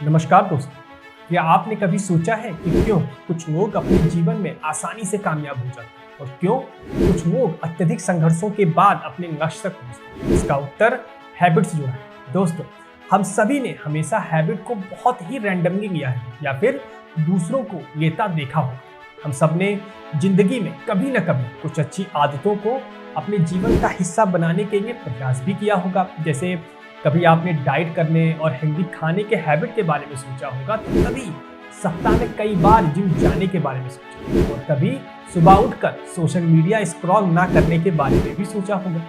नमस्कार दोस्तों, क्या आपने कभी सोचा है कि क्यों कुछ लोग अपने जीवन में आसानी से कामयाब हो जाते हैं और क्यों कुछ लोग अत्यधिक संघर्षों के बाद अपने लक्ष्य तक पहुंचते हैं? इसका उत्तर हैबिट से जुड़ा है। दोस्तों, हम सभी ने हमेशा हैबिट को बहुत ही रैंडमली लिया है या फिर दूसरों को लेता देखा होगा। हम सब ने जिंदगी में कभी न कभी कुछ अच्छी आदतों को अपने जीवन का हिस्सा बनाने के लिए प्रयास भी किया होगा। जैसे कभी आपने डाइट करने और हेल्दी खाने के हैबिट के बारे में सोचा होगा, तो कभी सप्ताह में कई बार जिम जाने के बारे में सोचा और कभी सुबह उठकर सोशल मीडिया स्क्रॉल ना करने के बारे में भी सोचा होगा।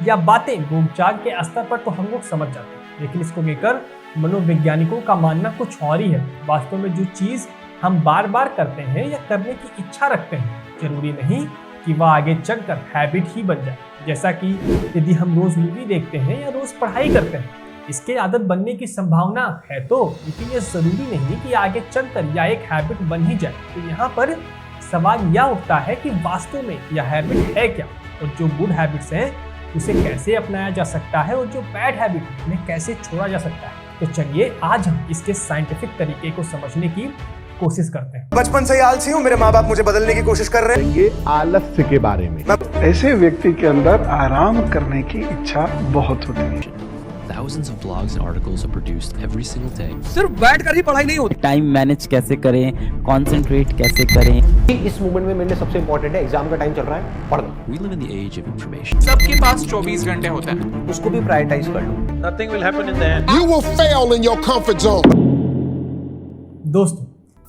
यह बातें बोलचाल के स्तर पर तो हम लोग समझ जाते हैं, लेकिन इसको लेकर मनोवैज्ञानिकों का मानना कुछ और ही है। वास्तव में जो चीज़ हम बार बार करते हैं या करने की इच्छा रखते हैं, जरूरी नहीं कि वह आगे चलकर हैबिट ही बन जाए। जैसा कि यदि हम रोज मूवी देखते हैं या रोज पढ़ाई करते हैं, इसके आदत बनने की संभावना है तो, लेकिन ये जरूरी नहीं कि आगे चलकर यह एक हैबिट बन ही जाए। तो यहाँ पर सवाल यह उठता है कि वास्तव में यह हैबिट है क्या, और जो गुड हैबिट्स हैं उसे कैसे अपनाया जा सकता है और जो बैड हैबिट है उन्हें कैसे छोड़ा जा सकता है। तो चलिए आज हम इसके साइंटिफिक तरीके को समझने की कोशिश करते हैं। बचपन से ही आलसी हूँ, मेरे माँ बाप मुझे बदलने की कोशिश कर रहे हैं। ये आलस्य के बारे में ऐसे व्यक्ति के अंदर आराम करने की इच्छा बहुत होती है। Thousands of blogs and articles are produced every single day. सिर्फ बैठकर ही पढ़ाई नहीं होती। टाइम मैनेज कैसे करें, कंसंट्रेट कैसे करें। इस मोमेंट में मेरे लिए सबसे इंपॉर्टेंट है, एग्जाम का टाइम चल रहा है, पढ़ना। We live in the age of information. सबके पास 24 घंटे होते हैं, उसको भी प्रायोरिटाइज कर लो। Nothing will happen in the end. You will fail in your comfort zone. दोस्तों,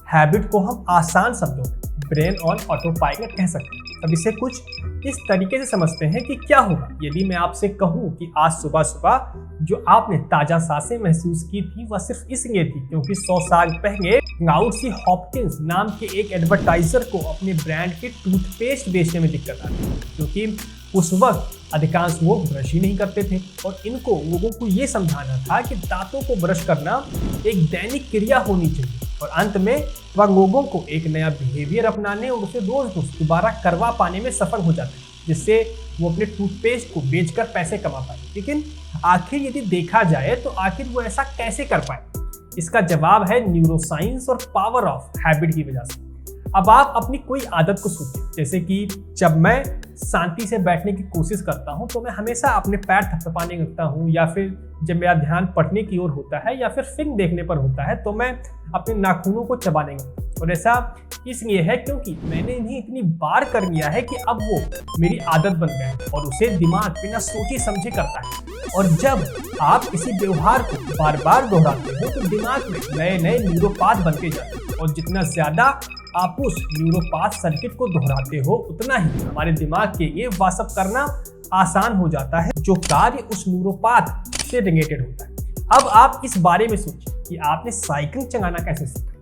हैबिट को हम आसान शब्दों में ब्रेन ऑन ऑटो पायलट कह सकते हैं। अब इसे कुछ इस तरीके से समझते हैं कि क्या होगा यदि मैं आपसे कहूं कि आज सुबह सुबह जो आपने ताजा सांसें महसूस की थी वह सिर्फ इसलिए थी क्योंकि 100 साल पहले क्लाउड हॉपकिंस नाम के एक एडवर्टाइजर को अपने ब्रांड के टूथपेस्ट बेचने में दिक्कत आ रही, क्योंकि उस वक्त अधिकांश लोग ब्रश ही नहीं करते थे और इनको लोगों को ये समझाना था कि दांतों को ब्रश करना एक दैनिक क्रिया होनी चाहिए। और अंत में वह लोगों को एक नया बिहेवियर अपनाने और उसे रोज दोबारा करवा पाने में सफल हो जाते हैं, जिससे वो अपने टूथपेस्ट को बेचकर पैसे कमा पाए। लेकिन आखिर यदि देखा जाए तो आखिर वो ऐसा कैसे कर पाए? इसका जवाब है न्यूरोसाइंस और पावर ऑफ हैबिट की वजह से। अब आप अपनी कोई आदत को सोचिए, जैसे कि जब मैं शांति से बैठने की कोशिश करता हूं तो मैं हमेशा अपने पैर थपथपाने लगता हूं, या फिर जब मेरा ध्यान पढ़ने की ओर होता है या फिर फिल्म देखने पर होता है तो मैं अपने नाखूनों को चबाने लगता हूं। और ऐसा इसलिए है क्योंकि मैंने इन्हें इतनी बार कर लिया है कि अब वो मेरी आदत बन गया है और उसे दिमाग बिना सोचे समझे करता है। और जब आप किसी व्यवहार को बार बार दोहराते हो तो दिमाग में नए नए न्यूरोपाथ बनते जाते हैं, और जितना ज्यादा आप उस न्यूरोपाथ सर्किट को दोहराते हो उतना ही हमारे दिमाग के लिए वह सब करना आसान हो जाता है जो कार्य उस न्यूरोपाथ से रिलेटेड होता है। अब आप इस बारे में सोचिए कि आपने साइकिल चलाना कैसे सीखा।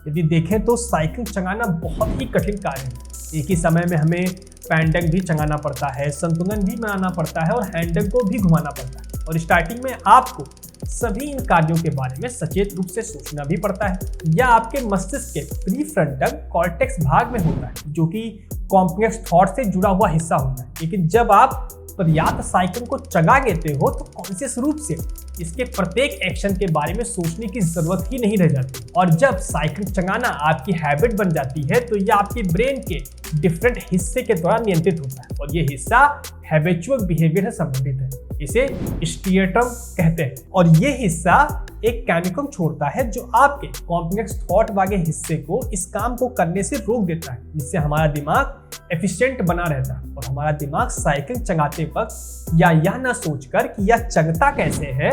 यदि देखें तो साइकिल चलाना बहुत ही कठिन कार्य है। एक ही समय में हमें पैडल भी चलाना पड़ता है, संतुलन भी बनाना पड़ता है और हैंडल को भी घुमाना पड़ता है। और स्टार्टिंग में आपको सभी इन कार्यों के बारे में सचेत रूप से सोचना भी पड़ता है। यह आपके मस्तिष्क के प्रीफ्रंटल कॉर्टेक्स भाग में होता है, जो कि कॉम्प्लेक्स थॉट से जुड़ा हुआ हिस्सा होता है। लेकिन जब आप पर्याप्त साइकिल को चला लेते हो तो कॉन्शियस रूप से इसके प्रत्येक एक्शन के बारे में सोचने की जरूरत ही नहीं रह जाती। और जब साइकिल चलाना आपकी हैबिट बन जाती है तो यह आपके ब्रेन के डिफरेंट हिस्से के द्वारा नियंत्रित होता है, और यह हिस्सा हैबिचुअल बिहेवियर से संबंधित है। इसे स्टीयरटम कहते हैं, और यह हिस्सा एक केमिकल छोड़ता है जो आपके कॉम्प्लेक्स थॉट वाले हिस्से को इस काम को करने से रोक देता है, जिससे हमारा दिमाग एफिशिएंट बना रहता है। और हमारा दिमाग साइकिल चलाते वक्त या यह ना सोचकर कि यह चलता कैसे है,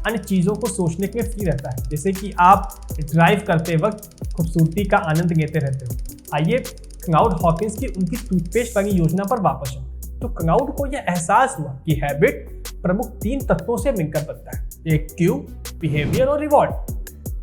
अन्य चीज़ों को सोचने के लिए फ्री रहता है। जैसे कि आप ड्राइव करते वक्त खूबसूरती का आनंद लेते रहते हो। आइए क्लाउड हॉकिंस की उनकी टूथपेस्ट वाली योजना पर वापस आए। तो क्लाउड को यह एहसास हुआ कि हैबिट प्रमुख 3 तत्वों से मिलकर बनता है, एक क्यू, बिहेवियर और रिवॉर्ड।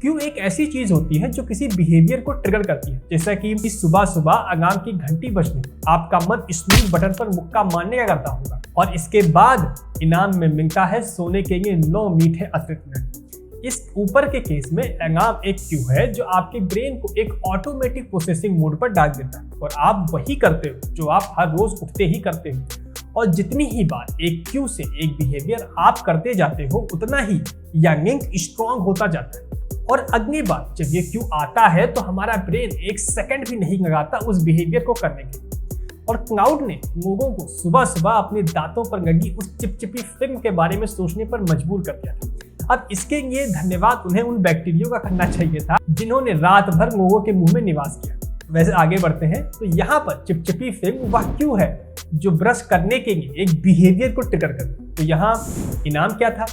क्यू एक ऐसी चीज होती है जो किसी बिहेवियर को ट्रिगर करती है, जैसा कि सुबह सुबह अलार्म की घंटी बजने आपका मन स्नूज बटन पर मुक्का मारने का करता होगा, और इसके बाद इनाम में मिलता है सोने के लिए 9 मीठे अतिरिक्त मिनट। इस ऊपर के केस में अलार्म एक क्यू है जो आपके ब्रेन को एक ऑटोमेटिक प्रोसेसिंग मोड पर डाल देता है, और आप वही करते हो जो आप हर रोज उठते ही करते हो। और जितनी ही बार एक क्यू से एक बिहेवियर आप करते जाते हो उतना ही यह लिंक स्ट्रॉन्ग होता जाता है। और अगली बार जब ये क्यू आता है तो हमारा ब्रेन एक सेकंड भी नहीं लगाता उस बिहेवियर को करने के लिए। और क्लाउड ने लोगों को सुबह सुबह अपने दांतों पर लगी उस चिपचिपी फिल्म के बारे में सोचने पर मजबूर कर दिया था। अब इसके लिए धन्यवाद उन्हें उन बैक्टीरियो का करना चाहिए था जिन्होंने रात भर लोगों के मुंह में निवास किया। वैसे आगे बढ़ते हैं तो यहाँ पर चिपचिपी फिल्म वह क्यों है जो ब्रश करने के लिए एक बिहेवियर को ट्रिगर कर। तो यहाँ इनाम क्या था?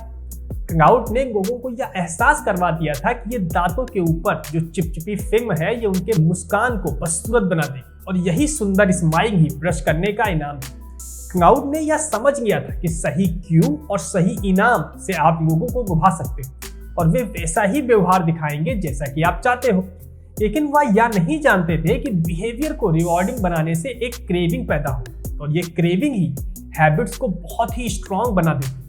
क्लाउड ने लोगों को यह एहसास करवा दिया था कि ये दांतों के ऊपर जो चिपचिपी फिल्म है ये उनके मुस्कान को बदसूरत बना देगी और यही सुंदर स्माइल ही ब्रश करने का इनाम है। क्लाउड ने यह समझ लिया था कि सही क्यू और सही इनाम से आप लोगों को लुभा सकते हो और वे वैसा ही व्यवहार दिखाएंगे जैसा कि आप चाहते हो। लेकिन वह यह नहीं जानते थे कि बिहेवियर को रिवॉर्डिंग बनाने से एक क्रेविंग पैदा हो और ये क्रेविंग ही हैबिट्स को बहुत ही स्ट्रॉन्ग बना देती।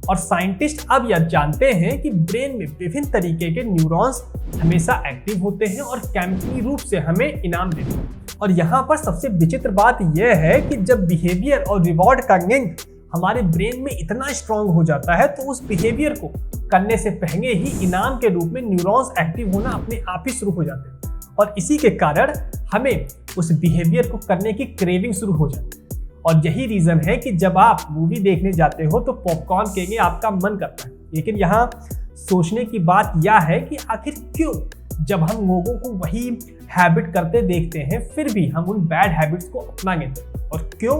और साइंटिस्ट अब यह जानते हैं कि ब्रेन में विभिन्न तरीके के न्यूरॉन्स हमेशा एक्टिव होते हैं और केमिकली रूप से हमें इनाम देते हैं। और यहाँ पर सबसे विचित्र बात यह है कि जब बिहेवियर और रिवॉर्ड का लिंक हमारे ब्रेन में इतना स्ट्रॉन्ग हो जाता है तो उस बिहेवियर को करने से पहले ही इनाम के रूप में न्यूरॉन्स एक्टिव होना अपने आप ही शुरू हो जाते हैं और इसी के कारण हमें उस बिहेवियर को करने की क्रेविंग शुरू हो जाती है। और यही रीजन है कि जब आप मूवी देखने जाते हो तो पॉपकॉर्न के लिए आपका मन करता है। लेकिन यहाँ सोचने की बात यह है कि आखिर क्यों जब हम लोगों को वही हैबिट करते देखते हैं फिर भी हम उन बैड हैबिट्स को अपना लेते हैं और क्यों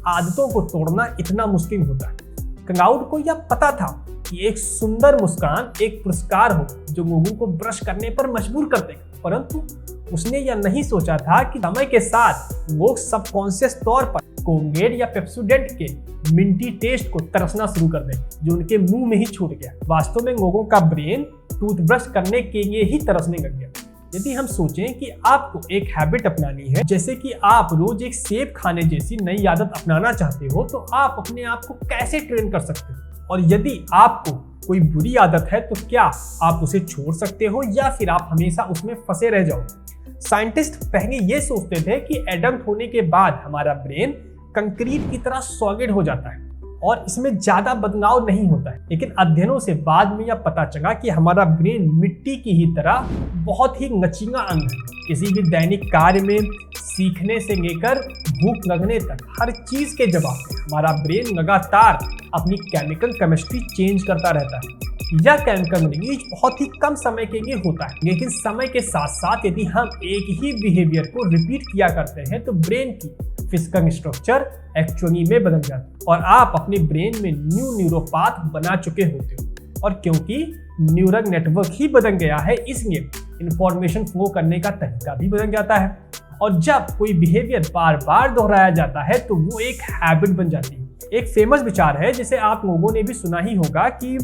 आदतों को तोड़ना इतना मुश्किल होता है। क्लाउड को यह पता था कि एक सुंदर मुस्कान एक पुरस्कार हो जो लोगों को ब्रश करने पर मजबूर कर देगा, परंतु उसने यह नहीं सोचा था कि समय के साथ लोग सबकॉन्शियस तौर पर कोलगेट या पेप्सोडेंट के मिंटी टेस्ट को तरसना शुरू कर देंगे जो उनके मुंह में ही छूट गया। वास्तव में लोगों का ब्रेन टूथब्रश करने के लिए ही तरसने लग गया। यदि हम सोचें कि आपको एक हैबिट अपनानी है, जैसे कि आप रोज एक सेब खाने जैसी नई आदत अपनाना चाहते हो, तो आप अपने आप को कैसे ट्रेन कर सकते हो? और यदि आपको कोई बुरी आदत है तो क्या आप उसे छोड़ सकते हो या फिर आप हमेशा उसमें फंसे रह जाओगे? साइंटिस्ट पहले ये सोचते थे कि एडल्ट होने के बाद हमारा ब्रेन कंक्रीट की तरह सॉलिड हो जाता है और इसमें ज्यादा बदलाव नहीं होता है, लेकिन अध्ययनों से बाद में यह पता चला कि हमारा ब्रेन मिट्टी की ही तरह बहुत ही लचीला अंग है। किसी भी दैनिक कार्य में सीखने से लेकर भूख लगने तक हर चीज के जवाब में हमारा ब्रेन लगातार अपनी केमिकल केमिस्ट्री चेंज करता रहता है। यह केमिकल रिलीज बहुत ही कम समय के लिए होता है, लेकिन समय के साथ साथ यदि हम एक ही बिहेवियर को रिपीट किया करते हैं तो ब्रेन की फिजिकल स्ट्रक्चर एक्चुअली में बदल जाता है और आप अपने ब्रेन में न्यूरोपाथ बना चुके होते हो। और क्योंकि न्यूरल नेटवर्क ही बदल गया है इसलिए इंफॉर्मेशन फ्लो करने का तरीका भी बदल जाता है और जब कोई बिहेवियर बार बार दोहराया जाता है तो वो एक हैबिट बन जाती है। एक फेमस विचार है जिसे आप लोगों ने भी सुना ही होगा कि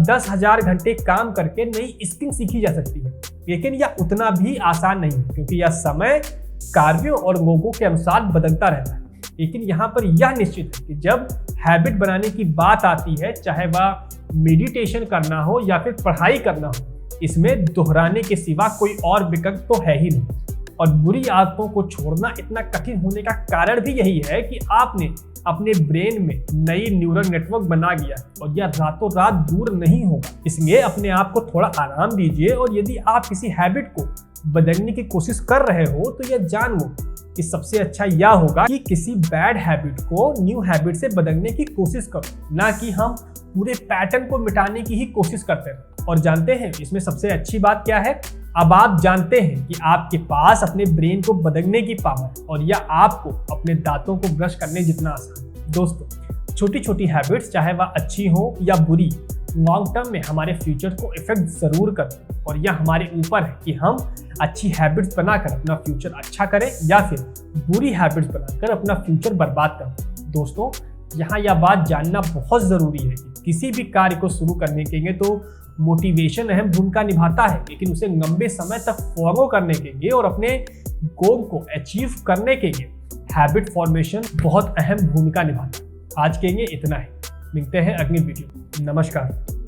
10,000 घंटे काम करके नई स्किल सीखी जा सकती है, लेकिन यह उतना भी आसान नहीं है क्योंकि यह समय कार्यों और लोगों के अनुसार बदलता रहता है। लेकिन यहाँ पर यह निश्चित है कि जब हैबिट बनाने की बात आती है, चाहे वह मेडिटेशन करना हो या फिर पढ़ाई करना हो, इसमें दोहराने के सिवा कोई और विकल्प तो है ही नहीं। और बुरी आदतों को छोड़ना इतना कठिन होने का कारण भी यही है कि आपने अपने ब्रेन में नई न्यूरल नेटवर्क बना लिया और यह रातों रात दूर नहीं होगा। इसलिए अपने आप को थोड़ा आराम दीजिए और यदि आप किसी हैबिट को बदलने की कोशिश कर रहे हो तो यह जान लो कि सबसे अच्छा यह होगा कि किसी बैड हैबिट को न्यू हैबिट से बदलने की कोशिश करो, ना कि हम पूरे पैटर्न को मिटाने की ही कोशिश करते हैं। और जानते हैं इसमें सबसे अच्छी बात क्या है? अब आप जानते हैं कि आपके पास अपने ब्रेन को बदलने की पावर है और यह आपको अपने दांतों को ब्रश करने जितना आसान है। दोस्तों, छोटी छोटी हैबिट्स चाहे वह अच्छी हो या बुरी, लॉन्ग टर्म में हमारे फ्यूचर को इफेक्ट जरूर करते हैं और यह हमारे ऊपर है कि हम अच्छी हैबिट्स बनाकर अपना फ्यूचर अच्छा करें या फिर बुरी हैबिट्स बनाकर अपना फ्यूचर बर्बाद करें। दोस्तों, यहाँ यह बात जानना बहुत ज़रूरी है कि किसी भी कार्य को शुरू करने के लिए तो मोटिवेशन अहम भूमिका निभाता है, लेकिन उसे लंबे समय तक फॉलो करने के लिए और अपने गोल को अचीव करने के लिए हैबिट फॉर्मेशन बहुत अहम भूमिका निभाता है। आज के लिए इतना ही, मिलते हैं अगली वीडियो। नमस्कार।